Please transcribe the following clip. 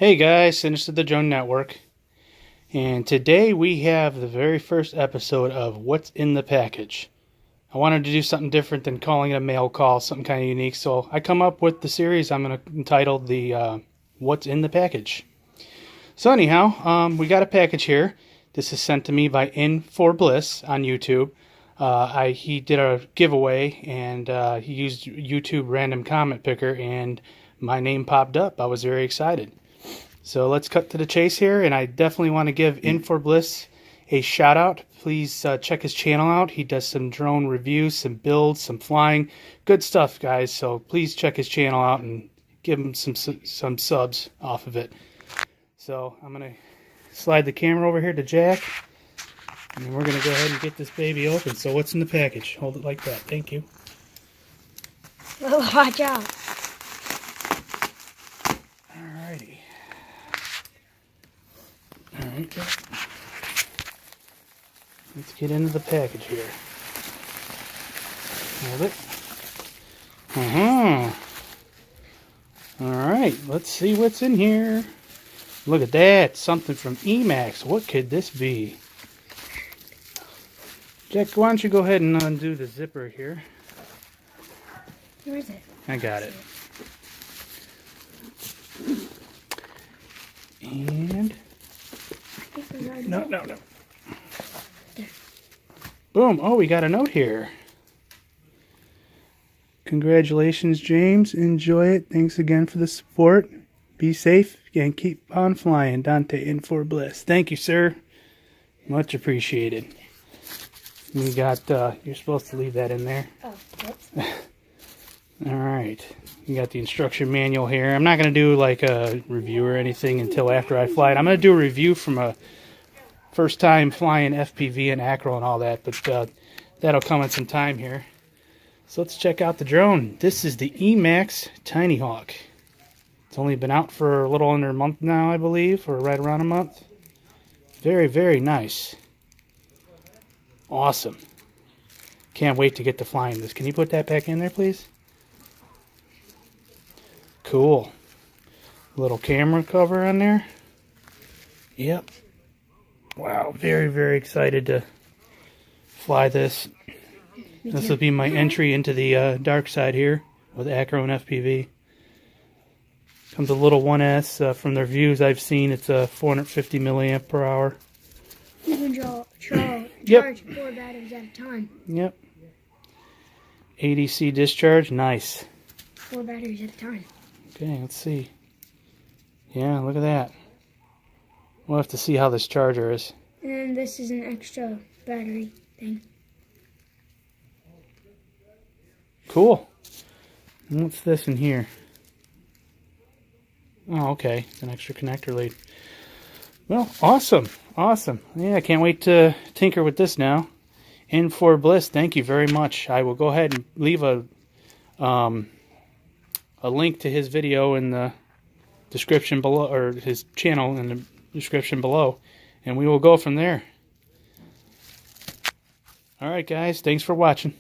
Hey guys, Sinister the Drone Network, and today we have the very first episode of What's in the Package. I wanted to do something different than calling it a mail call, something kind of unique, so I come up with the series I'm going to entitle the What's in the Package. So anyhow, we got a package here. This is sent to me by In4Bliss on YouTube. He did a giveaway, and he used YouTube random comment picker, and my name popped up. I was very excited. So let's cut to the chase here, and I definitely want to give In4Bliss a shout out. Please check his channel out. He does some drone reviews, some builds, some flying. Good stuff, guys. So please check his channel out and give him some subs off of it. So I'm going to slide the camera over here to Jack, and we're going to go ahead and get this baby open. So what's in the package? Hold it like that. Thank you. Oh, watch out. Alrighty. Alright, let's get into the package here. Hold it. Alright, let's see what's in here. Look at that, something from Emacs. What could this be? Jack, why don't you go ahead and undo the zipper here? Where is it? I got it. And no. There. Boom. Oh, we got a note here. Congratulations, James. Enjoy it. Thanks again for the support. Be safe and keep on flying. Dante In4Bliss. Thank you, sir. Much appreciated. We got, you're supposed to leave that in there. Oh, whoops. Alright. You got the instruction manual here. I'm not going to do like a review or anything until after I fly it. I'm going to do a review from a first time flying FPV and acro and all that, but that'll come in some time here. So let's check out the drone. This is the Emacs Tiny Hawk. It's only been out for a little under a month now, I believe, or right around a month. Very, very nice. Awesome. Can't wait to get to flying this. Can you put that back in there, please? Cool. Little camera cover on there. Yep. Wow, very, very excited to fly this. This will be my entry into the dark side here with acro and FPV. Comes a little 1S. From the reviews I've seen, it's a 450 milliamp per hour. You can charge Yep. 4 batteries at a time. Yep. ADC discharge, nice. 4 batteries at a time. Okay, let's see. Yeah, look at that. We'll have to see how this charger is. And then this is an extra battery thing. Cool. And what's this in here? Oh, okay. It's an extra connector lead. Well, awesome. Awesome. Yeah, I can't wait to tinker with this now. In4Bliss, thank you very much. I will go ahead and leave a link to his video in the description below, or his channel in the description below, and we will go from there. Alright guys, thanks for watching.